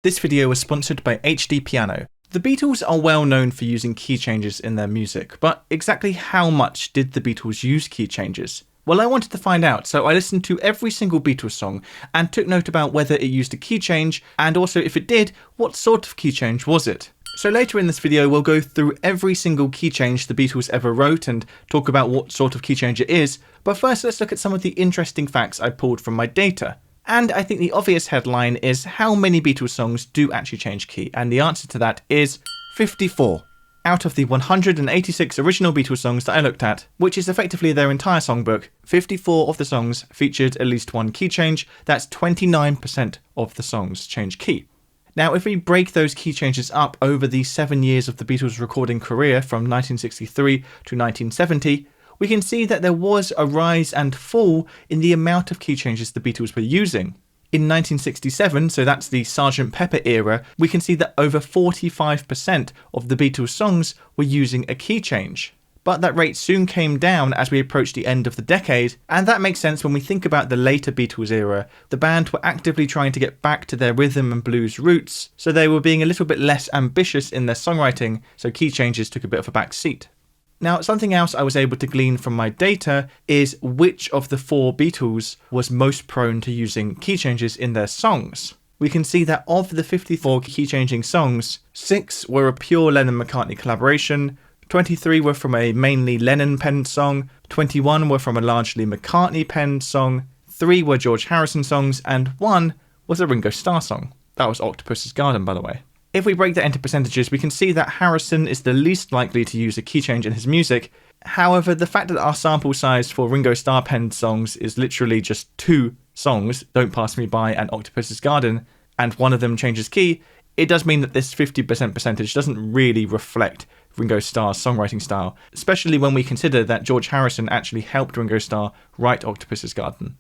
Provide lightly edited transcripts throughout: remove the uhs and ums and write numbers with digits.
This video was sponsored by HDpiano. The Beatles are well known for using key changes in their music, but exactly how much did the Beatles use key changes? Well, I wanted to find out, so I listened to every single Beatles song and took note about whether it used a key change, and also if it did, what sort of key change was it? So later in this video we'll go through every single key change the Beatles ever wrote and talk about what sort of key change it is, but first let's look at some of the interesting facts I pulled from my data. And I think the obvious headline is how many Beatles songs do actually change key, and the answer to that is 54. Out of the 186 original Beatles songs that I looked at, which is effectively their entire songbook, 54 of the songs featured at least one key change. That's 29% of the songs change key. Now, if we break those key changes up over the 7 years of the Beatles' recording career from 1963 to 1970, we can see that there was a rise and fall in the amount of key changes the Beatles were using. In 1967, so that's the Sgt. Pepper era, we can see that over 45% of the Beatles songs were using a key change. But that rate soon came down as we approached the end of the decade, and that makes sense when we think about the later Beatles era. The band were actively trying to get back to their rhythm and blues roots, so they were being a little bit less ambitious in their songwriting, so key changes took a bit of a back seat. Now, something else I was able to glean from my data is which of the 4 Beatles was most prone to using key changes in their songs. We can see that of the 54 key changing songs, 6 were a pure Lennon-McCartney collaboration, 23 were from a mainly Lennon-penned song, 21 were from a largely McCartney-penned song, 3 were George Harrison songs, and 1 was a Ringo Starr song. That was Octopus's Garden, by the way. If we break that into percentages, we can see that Harrison is the least likely to use a key change in his music. However, the fact that our sample size for Ringo Starr penned songs is literally just 2 songs, Don't Pass Me By and Octopus's Garden, and one of them changes key, it does mean that this 50% percentage doesn't really reflect Ringo Starr's songwriting style, especially when we consider that George Harrison actually helped Ringo Starr write Octopus's Garden.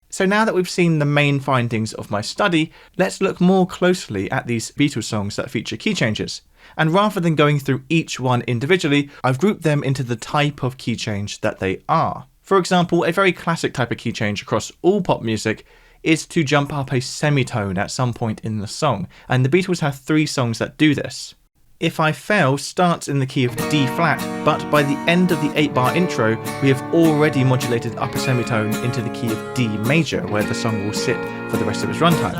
So now that we've seen the main findings of my study, let's look more closely at these Beatles songs that feature key changes. And rather than going through each one individually, I've grouped them into the type of key change that they are. For example, a very classic type of key change across all pop music is to jump up a semitone at some point in the song, and the Beatles have 3 songs that do this. If I Fell starts in the key of D flat, but by the end of the 8-bar intro, we have already modulated up a semitone into the key of D major, where the song will sit for the rest of its runtime.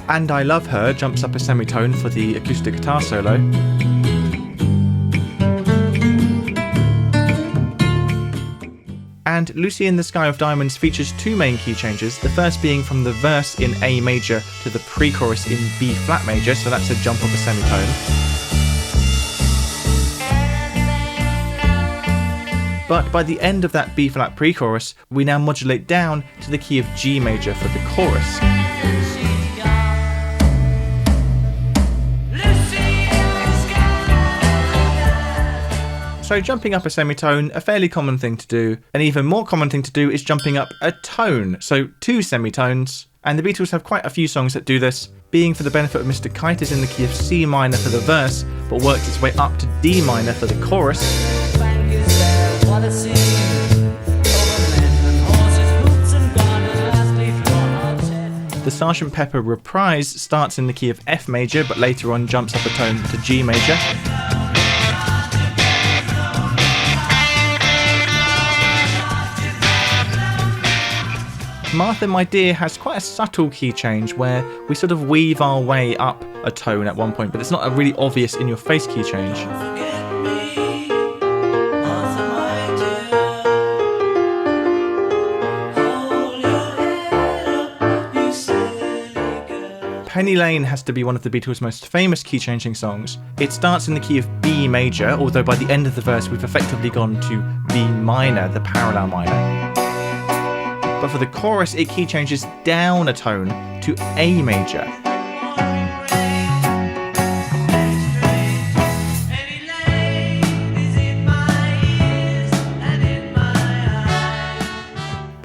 And I Love Her jumps up a semitone for the acoustic guitar solo. And Lucy in the Sky of Diamonds features 2 main key changes, the first being from the verse in A major to the pre-chorus in B flat major, so that's a jump of a semitone. But by the end of that B flat pre-chorus, we now modulate down to the key of G major for the chorus. So jumping up a semitone, a fairly common thing to do. An even more common thing to do is jumping up a tone, so 2 semitones. And the Beatles have quite a few songs that do this. Being for the Benefit of Mr. Kite is in the key of C minor for the verse, but works its way up to D minor for the chorus. The Sgt. Pepper reprise starts in the key of F major, but later on jumps up a tone to G major. Martha My Dear has quite a subtle key change where we sort of weave our way up a tone at one point, but it's not a really obvious in-your-face key change. Penny Lane has to be one of the Beatles' most famous key-changing songs. It starts in the key of B major, although by the end of the verse we've effectively gone to B minor, the parallel minor. But for the chorus, it key changes down a tone to A major.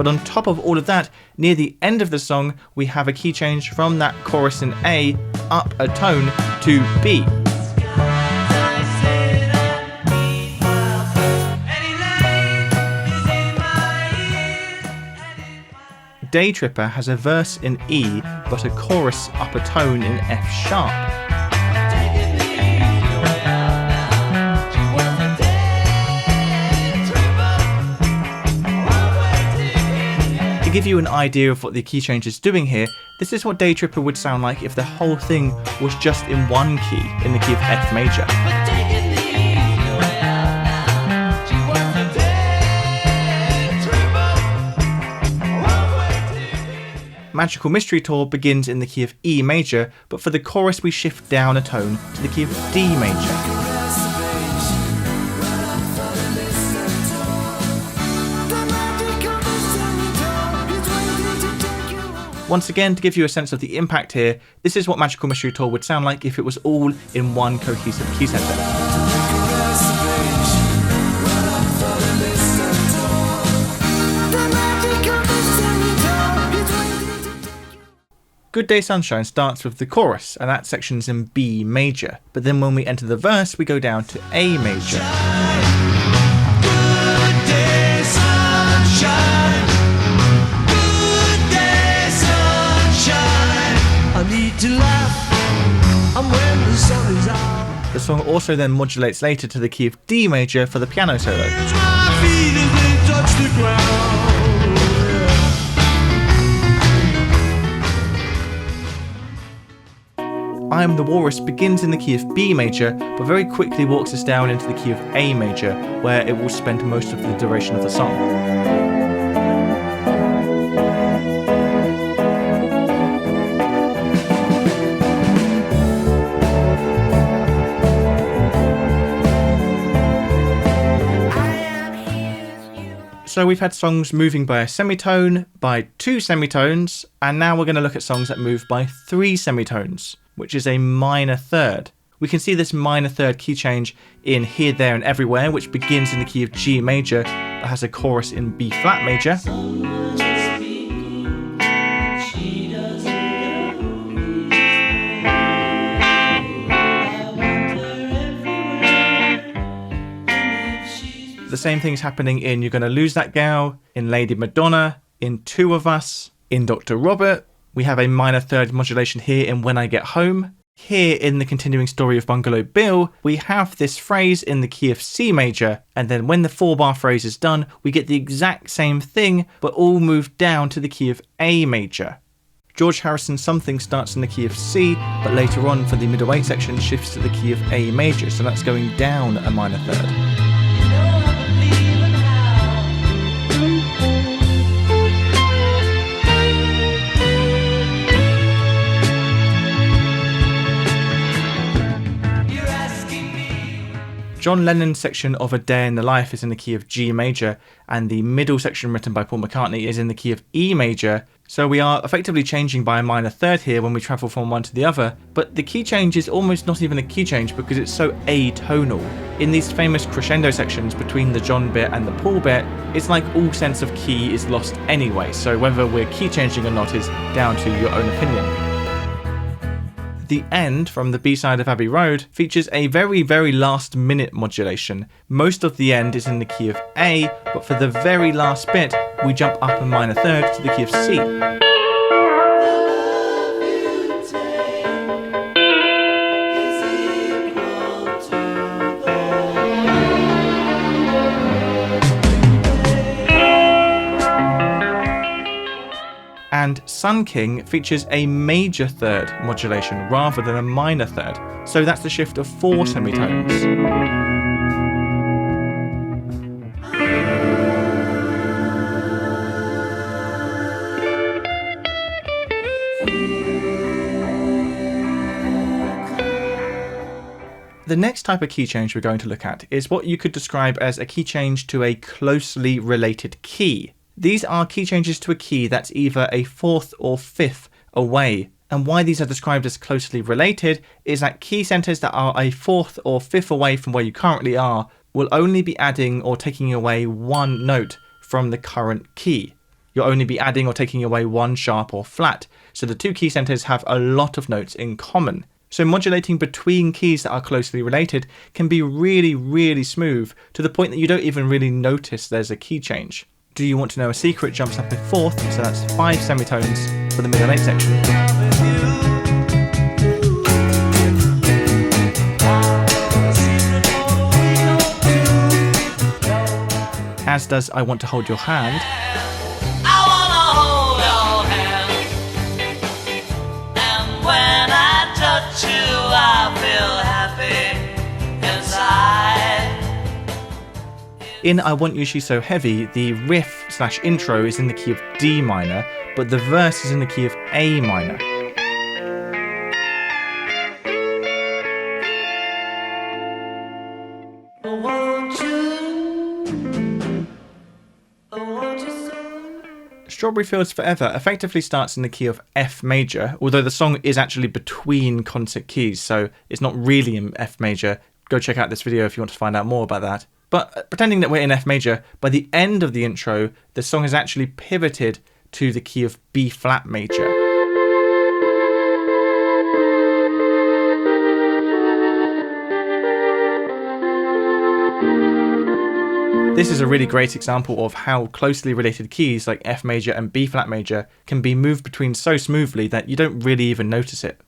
But on top of all of that, near the end of the song, we have a key change from that chorus in A up a tone to B. Day Tripper has a verse in E but a chorus up a tone in F sharp. To give you an idea of what the key change is doing here, this is what Day Tripper would sound like if the whole thing was just in one key, in the key of F major. Magical Mystery Tour begins in the key of E major, but for the chorus we shift down a tone to the key of D major. Once again, to give you a sense of the impact here, this is what Magical Mystery Tour would sound like if it was all in one cohesive key center. Good Day Sunshine starts with the chorus, and that section's in B major, but then when we enter the verse we go down to A major. Good day, sunshine. Good day, sunshine. I need to laugh, and when the sun is out. The song also then modulates later to the key of D major for the piano solo. My feet as they touch the ground. I Am the Walrus begins in the key of B major, but very quickly walks us down into the key of A major, where it will spend most of the duration of the song. So we've had songs moving by a semitone, by two semitones, and now we're going to look at songs that move by three semitones, which is a minor third. We can see this minor third key change in Here, There and Everywhere, which begins in the key of G major, but has a chorus in B flat major. The same thing's happening in You're Gonna Lose That Gal, in Lady Madonna, in Two of Us, in Dr. Robert. We have a minor third modulation here in When I Get Home. Here in the continuing story of Bungalow Bill, we have this phrase in the key of C major, and then when the 4-bar phrase is done, we get the exact same thing, but all moved down to the key of A major. George Harrison's Something starts in the key of C, but later on for the middle 8 section shifts to the key of A major, so that's going down a minor third. John Lennon's section of A Day in the Life is in the key of G major, and the middle section written by Paul McCartney is in the key of E major, so we are effectively changing by a minor third here when we travel from one to the other, but the key change is almost not even a key change because it's so atonal. In these famous crescendo sections between the John bit and the Paul bit, it's like all sense of key is lost anyway, so whether we're key changing or not is down to your own opinion. The End from the B-side of Abbey Road features a very, very last minute modulation. Most of the end is in the key of A, but for the very last bit, we jump up a minor third to the key of C. And Sun King features a major third modulation rather than a minor third, so that's the shift of 4 semitones. The next type of key change we're going to look at is what you could describe as a key change to a closely related key. These are key changes to a key that's either a 4th or 5th away, and why these are described as closely related is that key centers that are a 4th or 5th away from where you currently are will only be adding or taking away one note from the current key. You'll only be adding or taking away one sharp or flat, so the two key centers have a lot of notes in common. So modulating between keys that are closely related can be really, really smooth to the point that you don't even really notice there's a key change. Do You Want to Know a Secret jumps up a fourth, so that's 5 semitones for the middle 8 section. As does I Want to Hold Your Hand. I wanna hold your hand, and when I touch you I feel happy inside. In I Want You She's So Heavy, the riff/intro is in the key of D minor, but the verse is in the key of A minor. Strawberry Fields Forever effectively starts in the key of F major, although the song is actually between concert keys, so it's not really in F major. Go check out this video if you want to find out more about that. But pretending that we're in F major, by the end of the intro, the song has actually pivoted to the key of B flat major. This is a really great example of how closely related keys like F major and B flat major can be moved between so smoothly that you don't really even notice it.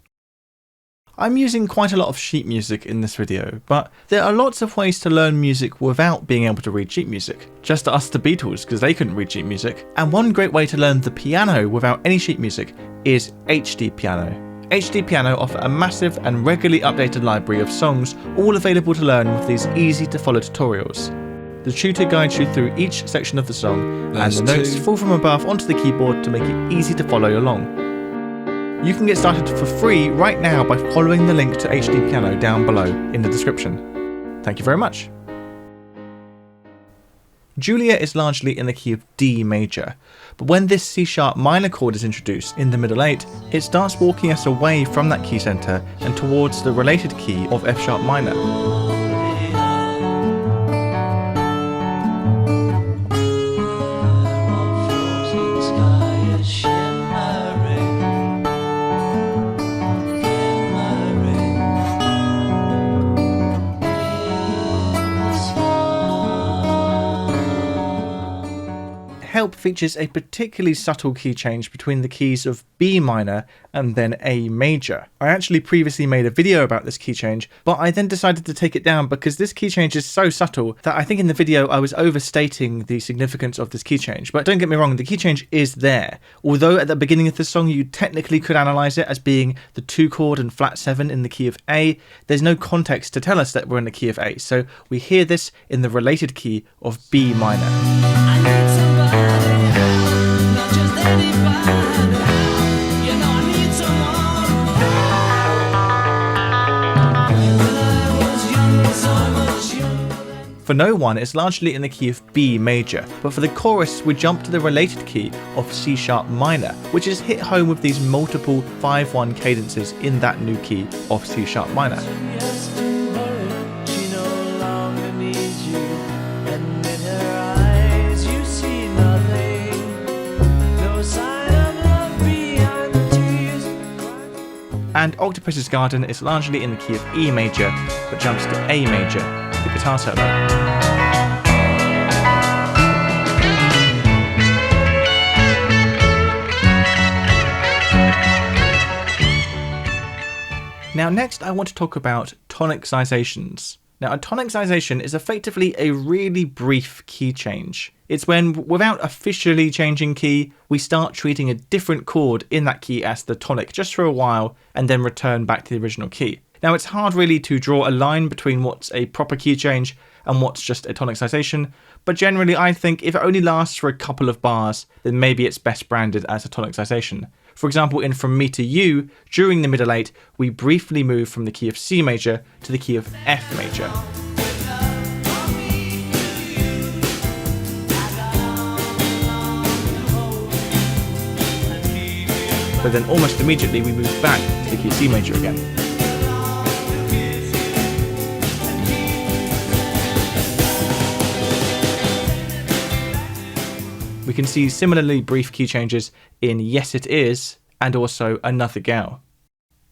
I'm using quite a lot of sheet music in this video, but there are lots of ways to learn music without being able to read sheet music. Just ask the Beatles, because they couldn't read sheet music. And one great way to learn the piano without any sheet music is HDpiano. HDpiano offer a massive and regularly updated library of songs, all available to learn with these easy to follow tutorials. The tutor guides you through each section of the song, and the notes fall from above onto the keyboard to make it easy to follow along. You can get started for free right now by following the link to HDpiano down below in the description. Thank you very much. Julia is largely in the key of D major, but when this C sharp minor chord is introduced in the middle 8, it starts walking us away from that key center and towards the related key of F sharp minor. Help features a particularly subtle key change between the keys of B minor and then A major. I actually previously made a video about this key change, but I then decided to take it down because this key change is so subtle that I think in the video I was overstating the significance of this key change. But don't get me wrong, the key change is there. Although at the beginning of the song you technically could analyse it as being the 2 chord and flat 7 in the key of A, there's no context to tell us that we're in the key of A, so we hear this in the related key of B minor. For No One, it's largely in the key of B major, but for the chorus we jump to the related key of C sharp minor, which is hit home with these multiple 5-1 cadences in that new key of C sharp minor. And Octopus's Garden is largely in the key of E major, but jumps to A major for the guitar solo. Now next I want to talk about tonicizations. Now a tonicization is effectively a really brief key change. It's when, without officially changing key, we start treating a different chord in that key as the tonic just for a while and then return back to the original key. Now it's hard really to draw a line between what's a proper key change and what's just a tonicization, but generally I think if it only lasts for a couple of bars, then maybe it's best branded as a tonicization. For example, in From Me to You, during the middle 8, we briefly move from the key of C major to the key of F major. But then almost immediately we move back to the key of C major again. We can see similarly brief key changes in Yes It Is and also Another Gal.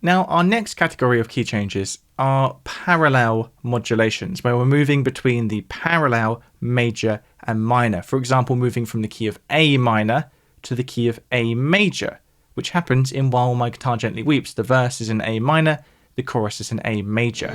Now our next category of key changes are parallel modulations, where we're moving between the parallel, major, and minor. For example, moving from the key of A minor to the key of A major, which happens in While My Guitar Gently Weeps. The verse is in A minor, the chorus is in A major.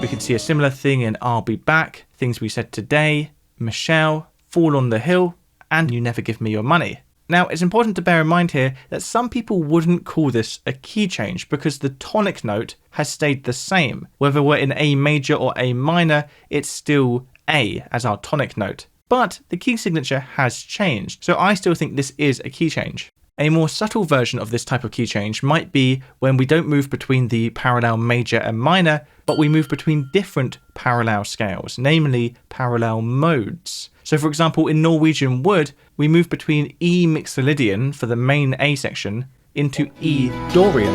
We can see a similar thing in I'll Be Back, Things We Said Today, Michelle, Fall on the Hill, and You Never Give Me Your Money. Now, it's important to bear in mind here that some people wouldn't call this a key change because the tonic note has stayed the same. Whether we're in A major or A minor, it's still A as our tonic note. But the key signature has changed, so I still think this is a key change. A more subtle version of this type of key change might be when we don't move between the parallel major and minor, but we move between different parallel scales, namely parallel modes. So for example, in Norwegian Wood, we move between E Mixolydian for the main A section into E Dorian.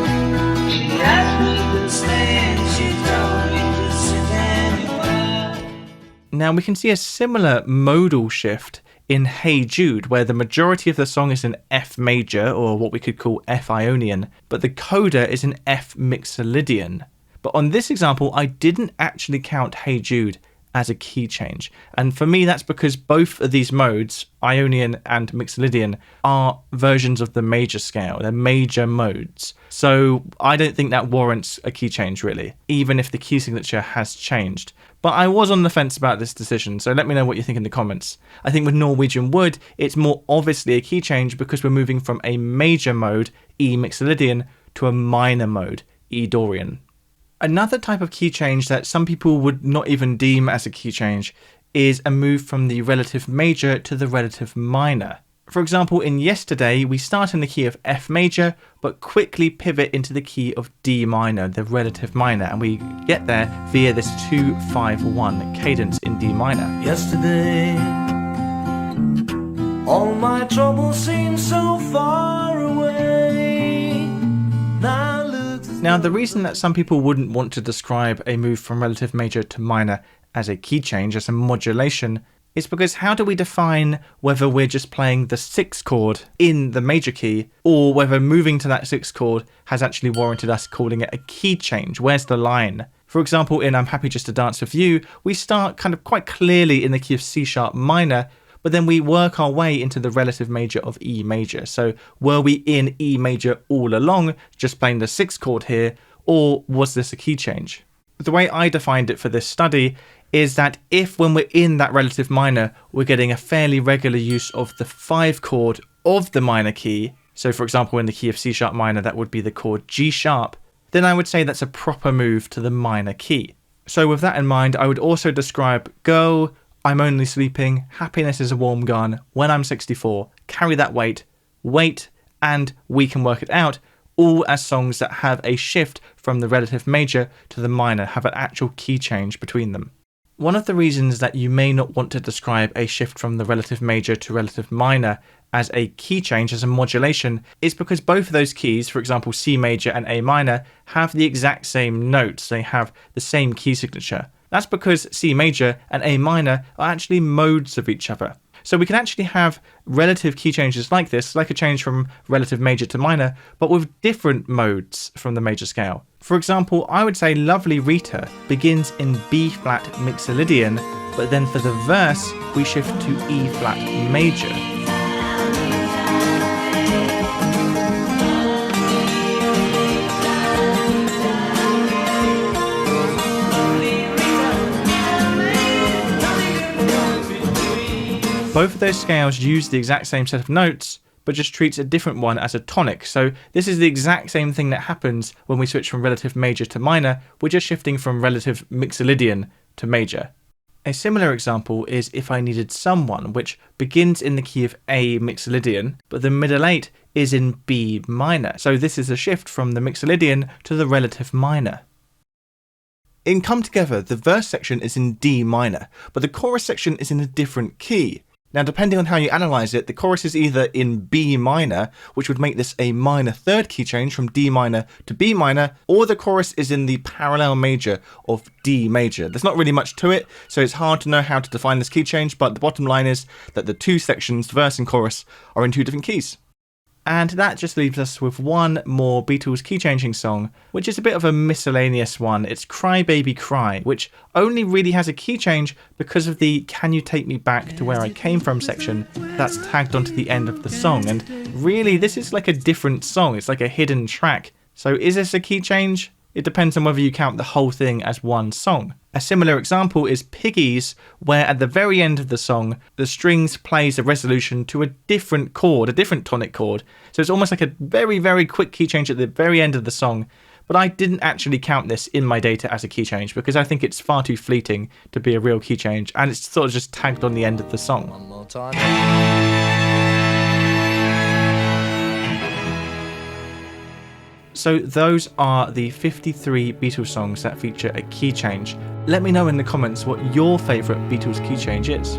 Now we can see a similar modal shift in Hey Jude, where the majority of the song is in F major, or what we could call F Ionian, but the coda is in F Mixolydian. But on this example, I didn't actually count Hey Jude as a key change. And for me, that's because both of these modes, Ionian and Mixolydian, are versions of the major scale. They're major modes. So I don't think that warrants a key change, really, even if the key signature has changed. But I was on the fence about this decision, so let me know what you think in the comments. I think with Norwegian Wood, it's more obviously a key change because we're moving from a major mode, E Mixolydian, to a minor mode, E Dorian. Another type of key change that some people would not even deem as a key change is a move from the relative major to the relative minor. For example, in Yesterday, we start in the key of F major, but quickly pivot into the key of D minor, the relative minor, and we get there via this 2-5-1 cadence in D minor. Yesterday, all my troubles seem so far away. Now, the reason that some people wouldn't want to describe a move from relative major to minor as a key change, as a modulation, is because how do we define whether we're just playing the 6th chord in the major key or whether moving to that 6th chord has actually warranted us calling it a key change? Where's the line? For example, in I'm Happy Just to Dance With You, we start kind of quite clearly in the key of C sharp minor, but then we work our way into the relative major of E major. So were we in E major all along, just playing the 6th chord here, or was this a key change? The way I defined it for this study is that if when we're in that relative minor, we're getting a fairly regular use of the 5 chord of the minor key, so for example in the key of C sharp minor that would be the chord G sharp, then I would say that's a proper move to the minor key. So with that in mind, I would also describe Girl, I'm Only Sleeping, Happiness is a Warm Gun, When I'm 64, Carry That Weight, Wait, and We Can Work It Out, all as songs that have a shift from the relative major to the minor, have an actual key change between them. One of the reasons that you may not want to describe a shift from the relative major to relative minor as a key change, as a modulation, is because both of those keys, for example C major and A minor, have the exact same notes. They have the same key signature. That's because C major and A minor are actually modes of each other. So we can actually have relative key changes like this, like a change from relative major to minor, but with different modes from the major scale. For example, I would say Lovely Rita begins in B flat Mixolydian, but then for the verse, we shift to E flat major. Both of those scales use the exact same set of notes, but just treats a different one as a tonic. So this is the exact same thing that happens when we switch from relative major to minor. We're just shifting from relative Mixolydian to major. A similar example is If I Needed Someone, which begins in the key of A Mixolydian, but the middle 8 is in B minor. So this is a shift from the Mixolydian to the relative minor. In Come Together, the verse section is in D minor, but the chorus section is in a different key. Now, depending on how you analyse it, the chorus is either in B minor, which would make this a minor third key change from D minor to B minor, or the chorus is in the parallel major of D major. There's not really much to it, so it's hard to know how to define this key change, but the bottom line is that the two sections, verse and chorus, are in two different keys. And that just leaves us with one more Beatles key changing song, which is a bit of a miscellaneous one. It's Cry Baby Cry, which only really has a key change because of the Can You Take Me Back to Where I Came From section that's tagged onto the end of the song. And really, this is like a different song. It's like a hidden track. So is this a key change? It depends on whether you count the whole thing as one song. A similar example is Piggies, where at the very end of the song, the strings plays a resolution to a different chord, a different tonic chord. So it's almost like a very, very quick key change at the very end of the song. But I didn't actually count this in my data as a key change because I think it's far too fleeting to be a real key change, and it's sort of just tagged on the end of the song. One more time. So those are the 53 Beatles songs that feature a key change. Let me know in the comments what your favourite Beatles key change is.